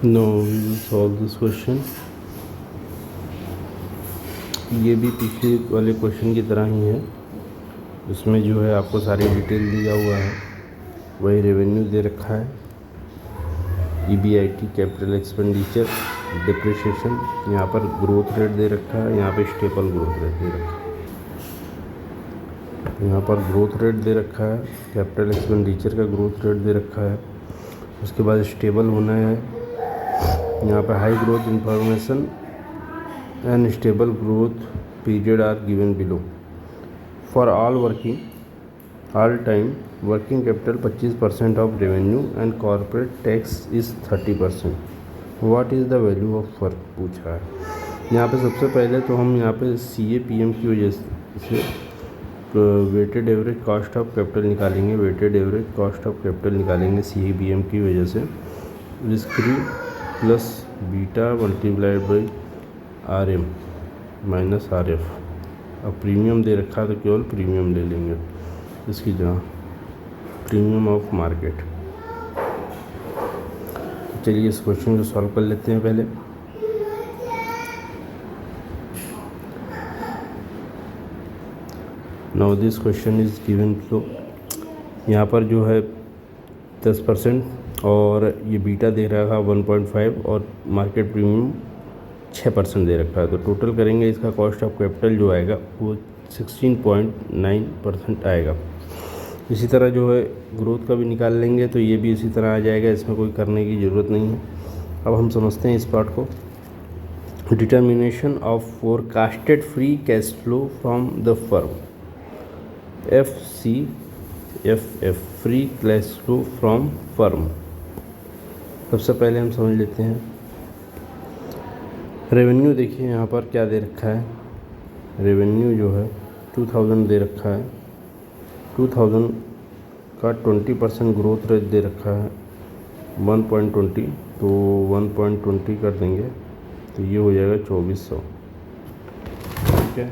No we will solve this question. ये भी पिछले वाले क्वेश्चन की तरह ही है। इसमें जो है आपको सारी डिटेल दिया हुआ है, वही रेवेन्यू दे रखा है, EBIT कैपिटल एक्सपेंडिचर, डिप्रिसिएशन, यहाँ पर ग्रोथ रेट दे रखा है, यहाँ पे स्टेबल ग्रोथ रेट दे रखा है। यहाँ पर ग्रोथ रेट दे रखा है, कैपिटल एक्सपेंडिचर का ग्रोथ रेट दे रखा है। उसके बाद स्टेबल होना है, यहाँ पर high growth information and stable growth period are given below. For all time working capital 25% of revenue and corporate tax is 30%। What is the value of work पूछा है। यहाँ पे सबसे पहले तो हम यहाँ पे CAPM की वजह से weighted average cost of capital निकालेंगे। Weighted average cost of capital निकालेंगे CAPM की वजह से। Risk free plus beta multiplied by RM minus RF। अब प्रीमियम दे रखा है तो केवल प्रीमियम ले लेंगे इसकी जगह, प्रीमियम ऑफ मार्केट। चलिए इस क्वेश्चन को सॉल्व कर लेते हैं पहले। Now this question is given flow. यहाँ पर जो है 10% और ये बीटा दे रहा है 1.5 और मार्केट प्रीमियम 6% दे रखा है। तो टोटल करेंगे इसका कॉस्ट ऑफ कैपिटल जो आएगा वो 16.9% आएगा। इसी तरह जो है ग्रोथ का भी निकाल लेंगे तो ये भी इसी तरह आ जाएगा, इसमें कोई करने की ज़रूरत नहीं है। अब हम समझते हैं इस पार्ट को। Determination of forecasted free cash flow from the firm, FCFF free cash flow from firm. सबसे पहले हम समझ लेते हैं रेवेन्यू। देखिए यहाँ पर क्या दे रखा है, रेवेन्यू जो है 2000 दे रखा है। 2000 का 20% ग्रोथ रेट दे रखा है 1.20, तो 1.20 कर देंगे तो ये हो जाएगा 2400। ठीक है,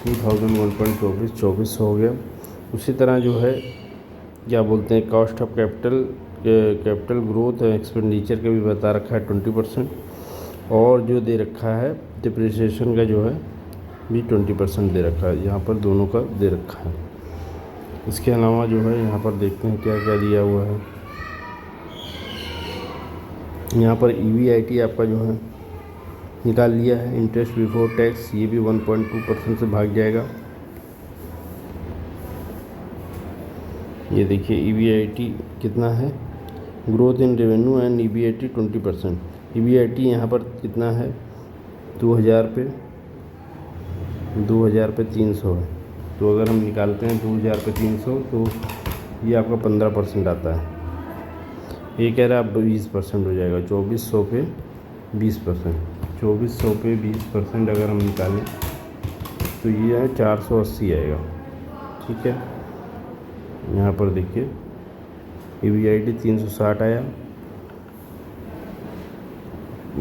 2000 1.24 हो गया। उसी तरह जो है क्या बोलते हैं, cost of capital growth expenditure का भी बता रखा है 20%, और जो दे रखा है डिप्रिसिएशन का जो है भी 20% दे रखा है। यहाँ पर दोनों का दे रखा है। इसके अलावा जो है यहाँ पर देखते हैं क्या क्या दिया हुआ है। यहाँ पर EBIT आपका जो है निकाल लिया है, इंटरेस्ट बिफोर टैक्स, ये भी 1.2% से भाग जाएगा। ये देखिए EBIT कितना है, growth in revenue and EBIT 20%। EBIT यहाँ पर कितना है 2000 पे 300 है। तो अगर हम निकालते हैं 2000 पे 300 तो ये आपका 15% आता है। ये कह रहा है अब 20% हो जाएगा, 2400 पे 20%। 2400 पे 20% अगर हम निकालें तो ये है 480 आएगा। ठीक है, यहाँ पर देखिए EBIT 360 आया।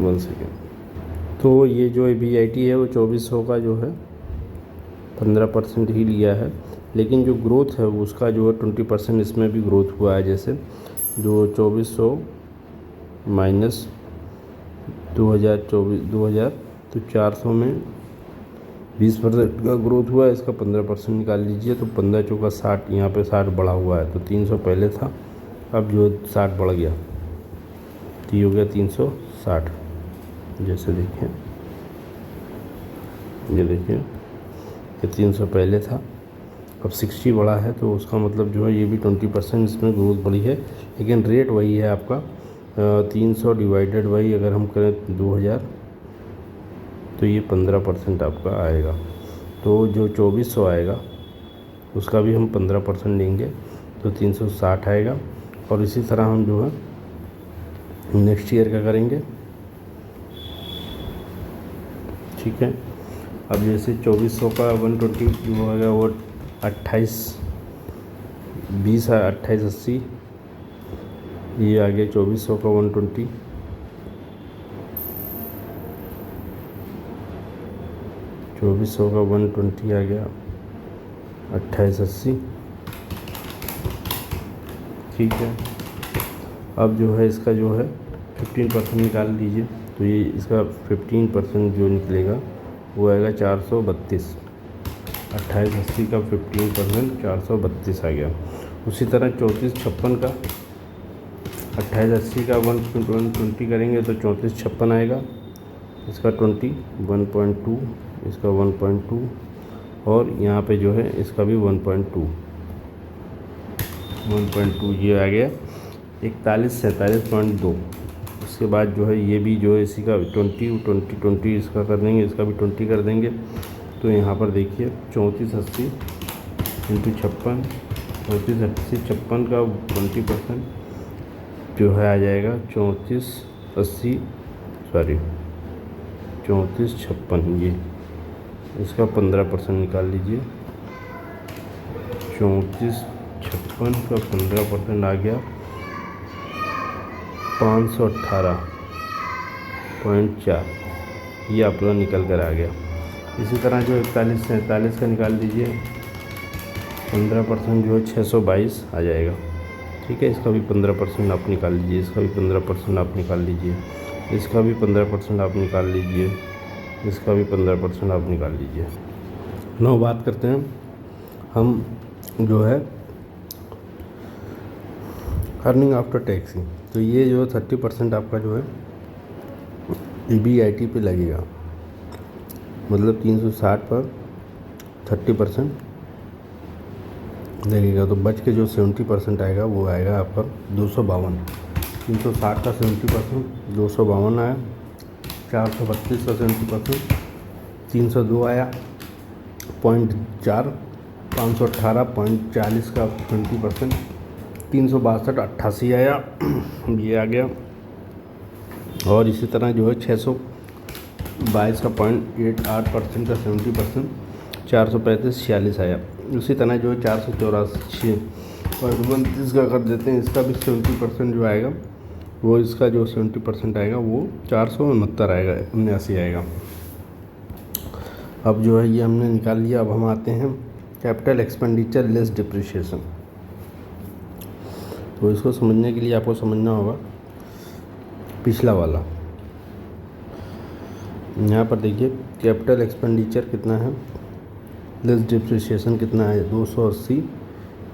1 सेकेंड। तो ये जो EBIT है वो 2400 का जो है 15% ही लिया है, लेकिन जो ग्रोथ है उसका जो है 20% इसमें भी ग्रोथ हुआ है। जैसे जो 2400 माइनस 2000 तो 400 में 20% का ग्रोथ हुआ है, इसका 15% निकाल लीजिए तो 15 चौका 60, यहाँ पे 60 बढ़ा हुआ है। तो 300 पहले था, अब जो 60 बढ़ गया तो ये हो गया 360। जैसे देखिए, ये देखिए कि 300 पहले था, अब 60 बढ़ा है, तो उसका मतलब जो है ये भी 20% इसमें ग्रोथ बढ़ी है। लेकिन रेट वही है आपका 300 डिवाइडेड बाई अगर हम करें 2000 तो ये 15% आपका आएगा। तो जो 2400 आएगा उसका भी हम 15% लेंगे तो 360 आएगा। और इसी तरह हम जो है नेक्स्ट ईयर का करेंगे। ठीक है, अब जैसे 2400 का 120 जो होगा वो 28 है, 2880। ये आ गया 2400 का 120, 2400 का 120 आ गया 2880। ठीक है, अब जो है इसका जो है 15% निकाल लीजिए, तो ये इसका 15% जो निकलेगा वो आएगा 432। 2880 का 15% 432 आ गया। उसी तरह 3456 का 2880 का 120 करेंगे तो 3456 आएगा, इसका 1.2, इसका 1.2 और यहाँ पे जो है इसका भी 1.2 ये आ गया 4147.2। उसके बाद जो है ये भी जो है इसी का 20 इसका कर देंगे, इसका भी 20 कर देंगे। तो यहाँ पर देखिए 3480 इंटू 56, 3480 का 20% जो है आ जाएगा 3456 ये, इसका 15% निकाल लीजिए। 3456 का 15% आ गया 518.4, ये आपका निकल कर आ गया। इसी तरह जो 4147 का निकाल दीजिए, 15% जो है 622 आ जाएगा। ठीक है, इसका भी 15% आप निकाल लीजिए, इसका भी 15% आप निकाल लीजिए, इसका भी 15% आप निकाल लीजिए, इसका भी 15% आप निकाल लीजिए। नौ बात करते हैं हम जो है अर्निंग आफ्टर टैक्सिंग। तो ये जो 30% आपका जो है EBIT पे लगेगा, मतलब 360 पर 30% लगेगा। तो बच के जो 70% आएगा वो आएगा आपका 252। 360 का 70% 252 आया, 432 का 70% 302 आया, 0.4, 518.40 का 20% 362.88 आया, ये आ गया। और इसी तरह जो है 622 का 0.88% का 70% 435.46 आया। उसी तरह जो है 484.29 का कर देते हैं, इसका भी 70% जो आएगा वो, इसका जो 70% आएगा वो 469 आएगा, 79 आएगा। अब जो है ये हमने निकाल लिया। अब हम आते हैं कैपिटल एक्सपेंडिचर लेस डिप्रिशिएशन। तो इसको समझने के लिए आपको समझना होगा पिछला वाला। यहाँ पर देखिए कैपिटल एक्सपेंडिचर कितना है, लेस डिप्रिशिएशन कितना है, 280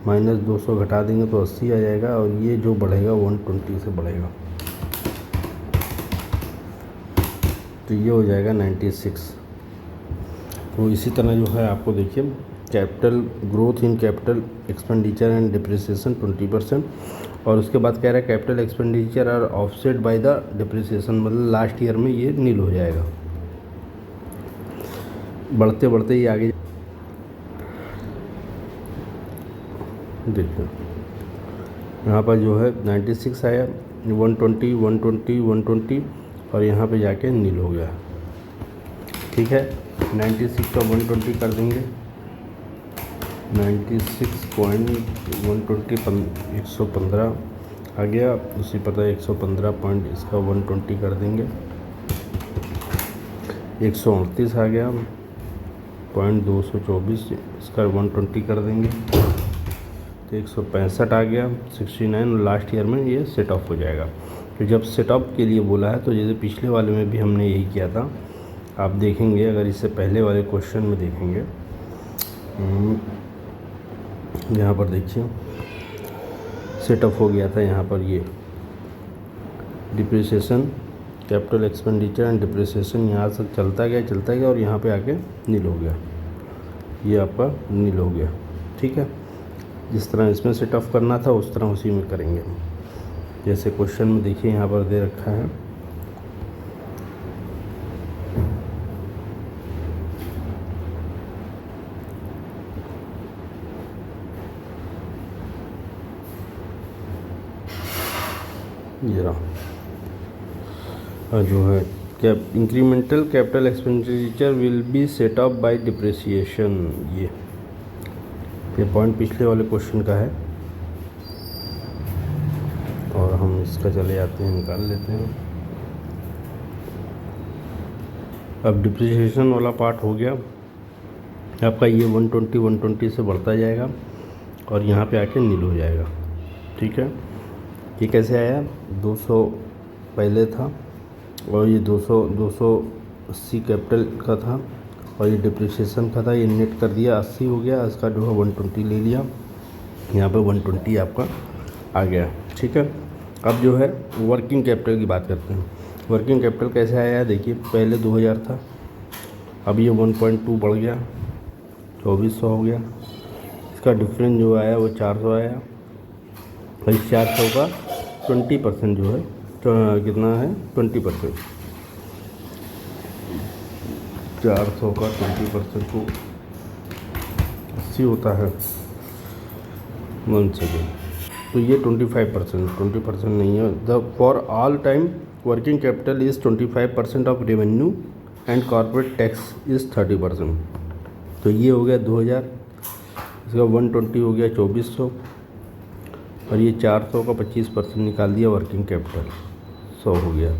माइनस 200 घटा देंगे तो 80 आ जाएगा, और ये जो बढ़ेगा 120 से बढ़ेगा तो ये हो जाएगा 96। तो इसी तरह जो है आपको देखिए capital growth in capital expenditure and depreciation 20%, और उसके बाद कह रहा है capital expenditure are offset by the depreciation, मतलब लास्ट ईयर में ये नील हो जाएगा। बढ़ते बढ़ते ही आगे देखिए यहाँ पर जो है 96 आया, 120 120 120 और यहाँ पे जाके नील हो गया। ठीक है, 96 का 120 कर देंगे, 96.120 115 आ गया। उसी पता 115 पॉइंट इसका 120 कर देंगे, 138 आ गया, 224 इसका 120 कर देंगे तो 165 आ गया, 69। लास्ट ईयर में ये सेट ऑफ हो जाएगा। तो जब सेटअप के लिए बोला है तो जैसे पिछले वाले में भी हमने यही किया था, आप देखेंगे अगर इससे पहले वाले क्वेश्चन में देखेंगे, यहाँ पर देखिए सेटअप हो गया था। यहाँ पर ये depreciation capital expenditure and depreciation यहाँ से चलता गया और यहाँ पे आके नील हो गया, ये आपका नील हो गया। ठीक है, जिस तरह इसमें सेट ऑफ करना था उस तरह उसी में करेंगे। जैसे क्वेश्चन में देखिए यहाँ पर दे रखा है ये रहा जो है incremental capital expenditure will be set up by depreciation. ये पॉइंट पिछले वाले क्वेश्चन का है और हम इसका चले जाते हैं, निकाल लेते हैं। अब डिप्रिसिएशन वाला पार्ट हो गया आपका, ये 120 से बढ़ता जाएगा और यहाँ पे आके नील हो जाएगा। ठीक है, ये कैसे आया, पहले था, और ये 280 कैपिटल का था, और ये डिप्रिसिएशन का था। ये नेट कर दिया 80 हो गया, इसका जो है 120 ले लिया, यहाँ पे 120 आपका आ गया। ठीक है, अब जो है वर्किंग कैपिटल की बात करते हैं। वर्किंग कैपिटल कैसे आया है, देखिए पहले 2000 था, अब ये 1.2 बढ़ गया, 2400 हो गया। इसका डिफरेंस जो आया वो 400 आया, और इस 400 का 20% जो है तो कितना है 20%, 400 का 20% को 80 होता है। 1 सेकेंड, तो ये 20% नहीं है। The for all time working capital is 25% of revenue and corporate tax is 30%। तो ये हो गया 2000, इसका 120 हो गया 2400, और ये 400 का 25% निकाल दिया वर्किंग कैपिटल, 100 हो गया।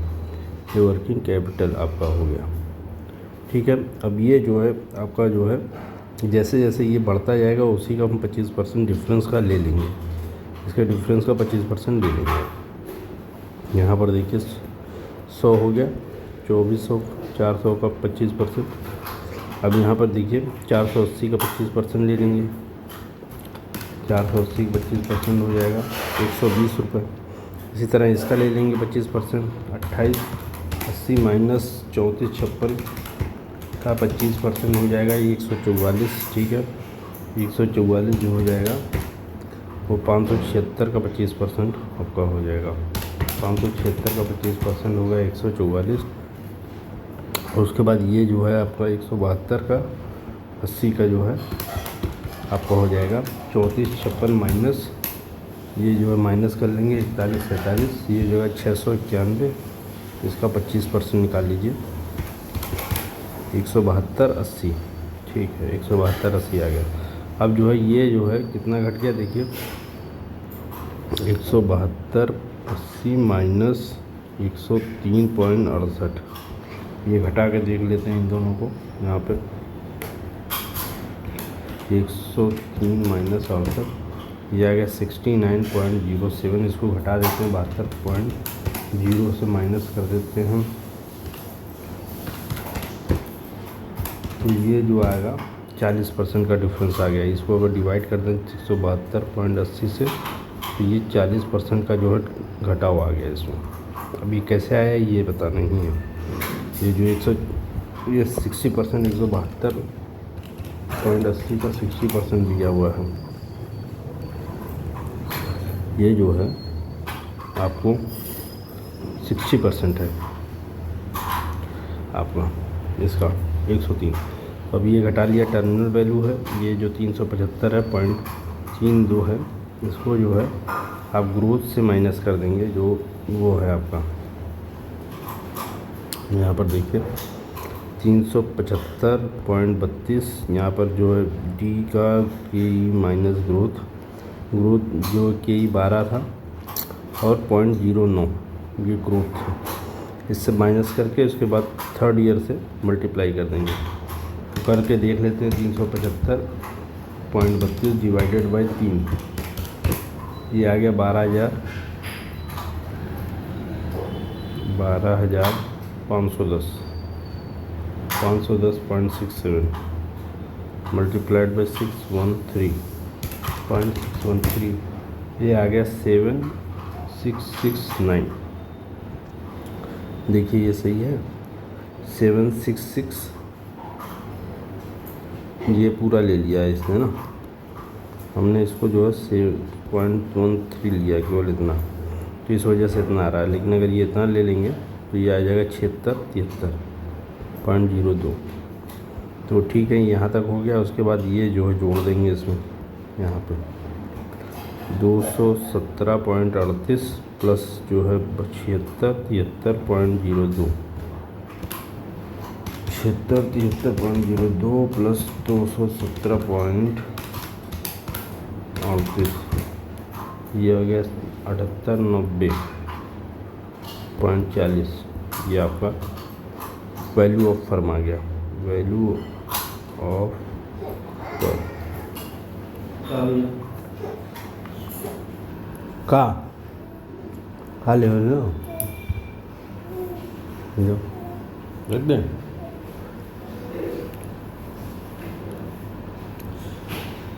ये वर्किंग कैपिटल आपका हो गया। ठीक है, अब ये जो है आपका जो है जैसे जैसे ये बढ़ता जाएगा उसी का हम 25% डिफरेंस का ले लेंगे, इसके डिफरेंस का 25% ले लेंगे। यहाँ पर देखिए 100 हो गया, 2400, 400 का 25%। अब यहाँ पर देखिए 480 का 25% ले लेंगे, 480 का 25% हो जाएगा 120 रुपये। इसी तरह इसका ले लेंगे 25%, 28, 80 माइनस 34, 56 का 25% हो जाएगा 144। ठीक है, 144 जो हो जाएगा वो 576 का 25% आपका हो जाएगा। 576 का 25% होगा 144, और उसके बाद ये जो है आपका 172 का 80 का जो है आपका हो जाएगा 34, 56 माइनस ये जो है माइनस कर लेंगे 41, 47, ये जो है 691, इसका 25% निकाल लीजिए 172, 80। ठीक है, 172, 80 आ गया। अब जो है ये जो है कितना घट गया, देखिए 172, 80 माइनस 103.68, ये घटा के देख लेते हैं इन दोनों को। यहाँ पे 103 माइनस 68, ये आ गया 69.07। इसको घटा देते हैं 72.0 से माइनस कर देते हैं, तो ये जो आएगा 40% का डिफरेंस आ गया। इसको अगर डिवाइड कर दें 172.80 से, तो ये 40% का जो है घटाव आ गया इसमें। अभी कैसे आया ये पता नहीं है। ये जो 60%, 172.80 का 60% दिया हुआ है, ये जो है आपको 60% है आपका इसका 103। अब ये घटा लिया, टर्मिनल वैल्यू है ये जो 375 है 0.32 है, इसको जो है आप ग्रोथ से माइनस कर देंगे, जो वो है आपका यहाँ पर देखिए 375.32। यहाँ पर जो है डी का के माइनस ग्रोथ जो के 12 था और 0.09 ये ग्रोथ है, इससे माइनस करके उसके बाद थर्ड ईयर से मल्टीप्लाई कर देंगे। तो करके देख लेते हैं 375.32 डिवाइडेड बाई 3, ये आ गया 12,510, 510.67 मल्टीप्लाइड बाई 613.613, ये आ गया 7669। देखिए ये सही है 766, ये पूरा ले लिया है इसने ना, हमने इसको जो है 7.13 लिया केवल इतना, तो इस वजह से इतना आ रहा है। लेकिन अगर ये इतना ले लेंगे तो ये आ जाएगा 76.02। तो ठीक है, यहाँ तक हो गया। उसके बाद ये जो है जोड़ देंगे इसमें, यहाँ पे 217.38 प्लस जो है 73.02, 73.02 प्लस 217.38, ये हो गया 7890.40। ये आपका वैल्यू ऑफ फर्म आ गया, वैल्यू ऑफ फर्म का ले लो। जो रख दें,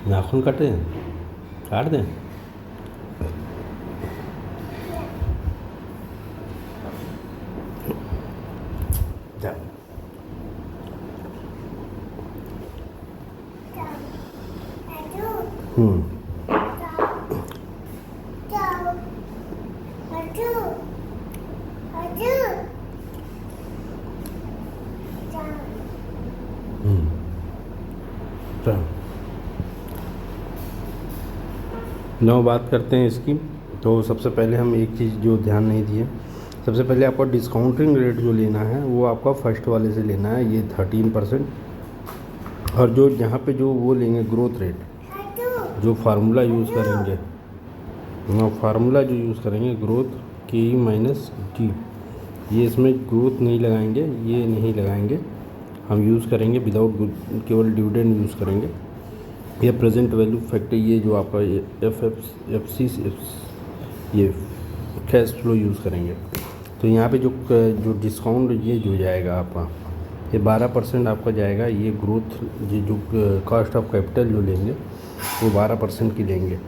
नाखून काटे काट दें। हम्म नौ बात करते हैं इसकी। तो सबसे पहले हम एक चीज़ जो ध्यान नहीं दिए, सबसे पहले आपका डिस्काउंटिंग रेट जो लेना है वो आपका फर्स्ट वाले से लेना है, ये 13%। और जो यहाँ पे जो वो लेंगे ग्रोथ रेट, जो फार्मूला यूज़ करेंगे, फार्मूला जो यूज़ करेंगे ग्रोथ के माइनस डी, ये इसमें ग्रोथ नहीं लगाएंगे, ये नहीं लगाएंगे, हम यूज़ करेंगे विदाउट, केवल डिविडेंड यूज़ करेंगे। ये प्रेजेंट वैल्यू फैक्टर, ये जो आपका एफ सी ये कैश फ्लो यूज़ करेंगे। तो यहाँ पे जो डिस्काउंट ये जो जाएगा आपका, ये 12% आपका जाएगा। ये ग्रोथ, ये जो कॉस्ट ऑफ कैपिटल जो लेंगे वो 12% की लेंगे।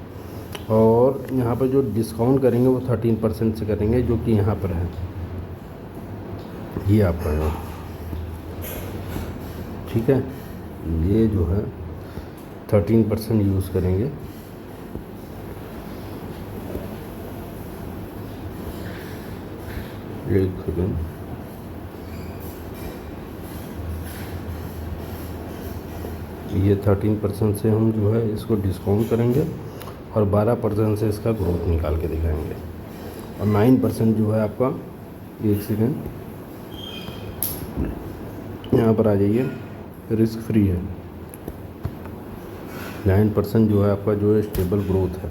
और यहाँ पर जो डिस्काउंट करेंगे वो 13% से करेंगे, जो कि यहाँ पर है, ये आपका है, ठीक है। ये जो है 13% यूज़ करेंगे। एक सेकेंड, ये 13% से हम जो है इसको डिस्काउंट करेंगे और 12% से इसका ग्रोथ निकाल के दिखाएंगे। और 9% जो है आपका, एक सेकेंड यहाँ पर आ जाइए, रिस्क फ्री है। 9% जो है आपका जो है स्टेबल ग्रोथ है।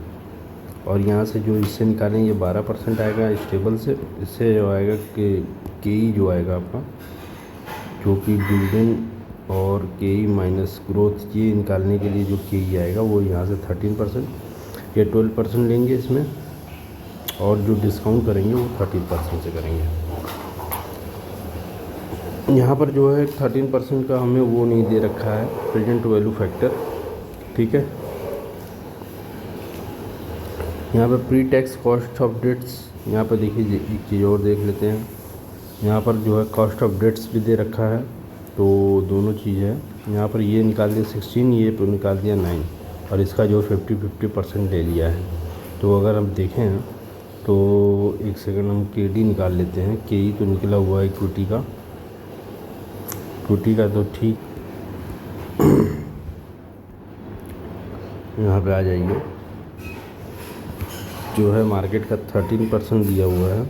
और यहाँ से जो इससे निकालेंगे 12% आएगा स्टेबल से। इससे जो आएगा के ई जो आएगा आपका, जो कि डिविडेंड और के ई माइनस ग्रोथ, ये निकालने के लिए जो के ई आएगा वो यहाँ से 13%, ये 12% लेंगे इसमें। और जो डिस्काउंट करेंगे वो 13% से करेंगे। यहाँ पर जो है 13% का हमें वो नहीं दे रखा है, प्रेजेंट वैल्यू फैक्टर, ठीक है। यहाँ पर pre tax cost of debts, यहाँ पर देखिए एक चीज़ और देख लेते हैं। यहाँ पर जो है कॉस्ट ऑफ डेट्स भी दे रखा है, तो दोनों चीज़ है। यहाँ पर ये निकाल दिया 16, ये पर निकाल दिया 9, और इसका जो 50% ले लिया है। तो अगर हम देखें तो एक सेकंड, हम के डी निकाल लेते हैं। के ई तो निकला हुआ है इक्विटी का, इक्विटी का तो ठीक। यहाँ पे आ जाइए, जो है मार्केट का 13% दिया हुआ है,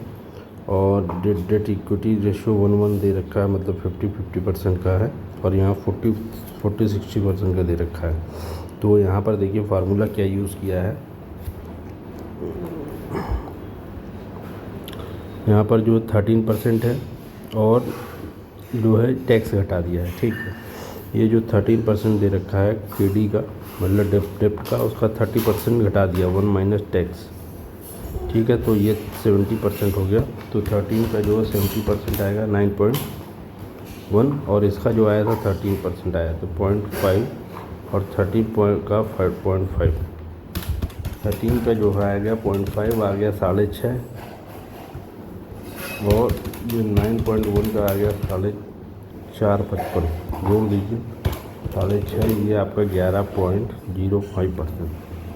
और डेट इक्विटी रेशियो 1:1 दे रखा है, मतलब 50% का है। और यहाँ 40-60% का दे रखा है। तो यहाँ पर देखिए फार्मूला क्या यूज़ किया है। यहाँ पर जो 13% है, और जो है टैक्स घटा दिया है, ठीक है। ये जो 13% दे रखा है केडी का, मतलब डेप्ट का, उसका 30% घटा दिया, 1 माइनस टैक्स, ठीक है। तो ये 70% हो गया। तो 13 का जो है 70% आएगा 9.1, और इसका जो आया था 13% आया, तो 0.5, और 13 का 5.5, 13 का जो है आ गया 0.5, आ गया 6.5, और ये 9.1 का आ गया 4.55, जोड़ दीजिए 6.5, ये आपका 11.05%,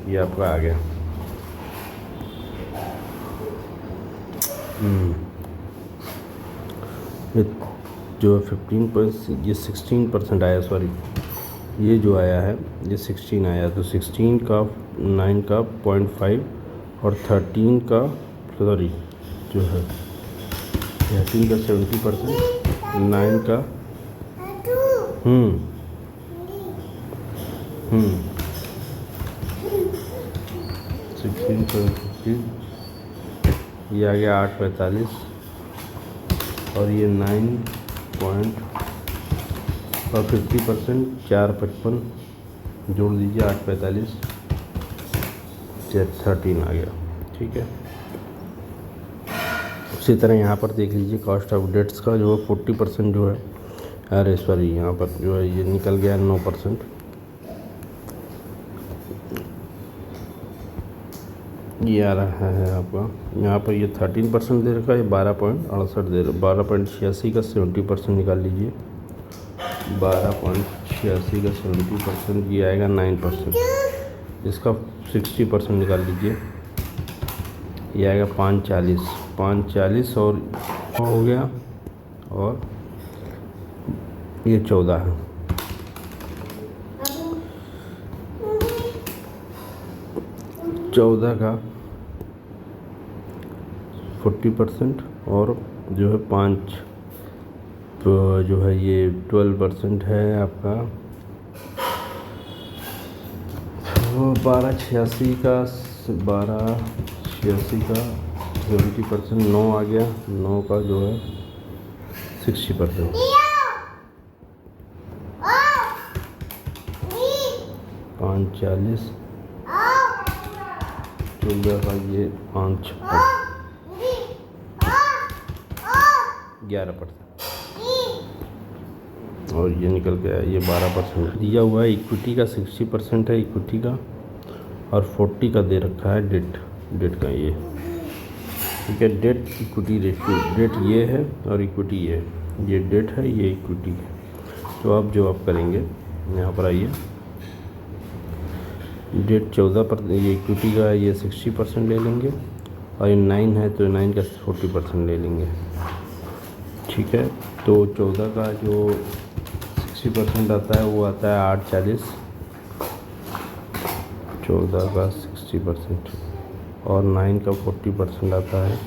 ये आपका आ गया। ये जो 15%, ये 16% आया, सॉरी, ये जो आया है ये 16 आया। तो 16 का 9 का 0.5, और 13 का, सॉरी, जो है 13 का 70%, 9 का 16.50, ये आ गया 8.45, और ये 50% 4.55, जोड़ दीजिए 8.45, 13 आ गया, ठीक है। उसी तरह यहाँ पर देख लीजिए कॉस्ट ऑफ डेट्स का जो है 40% जो है, अरे सॉरी यहाँ पर जो है ये निकल गया 9%। ये आ रहा है आपका यहाँ पर ये 13% दे रखा है, 12.68 दे रहा, 12.86 का 70% निकाल लीजिए। 12.86 का 70% ये आएगा 9%। इसका 60% निकाल लीजिए, ये आएगा 540 और हो गया, और ये 14 है। चौदह का 40% और जो है 5 तो जो है ये 12% है आपका। वो 1286 का 70%, 9 आ गया, 9 का जो है 60%। 540 14 का ये 11%, और ये निकल गया ये 12% दिया हुआ है। इक्विटी का 60% है इक्विटी का, और 40 का दे रखा है डेट का ये, ठीक है। डेट इक्विटी रेशियो, डेट ये है और इक्विटी ये है, ये डेट है ये इक्विटी है। तो अब जो आप करेंगे यहाँ पर आइए, डेट 14 पर ये इक्विटी का ये 60% ले लेंगे, और ये 9 है तो 9 का 40% ले लेंगे, ठीक है। तो 14 का जो 60% आता है वो आता है 840, 14 का 60%, और 9 का 40% आता है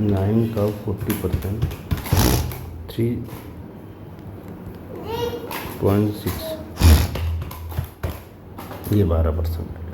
9 का 40% 3.6, ये 12%।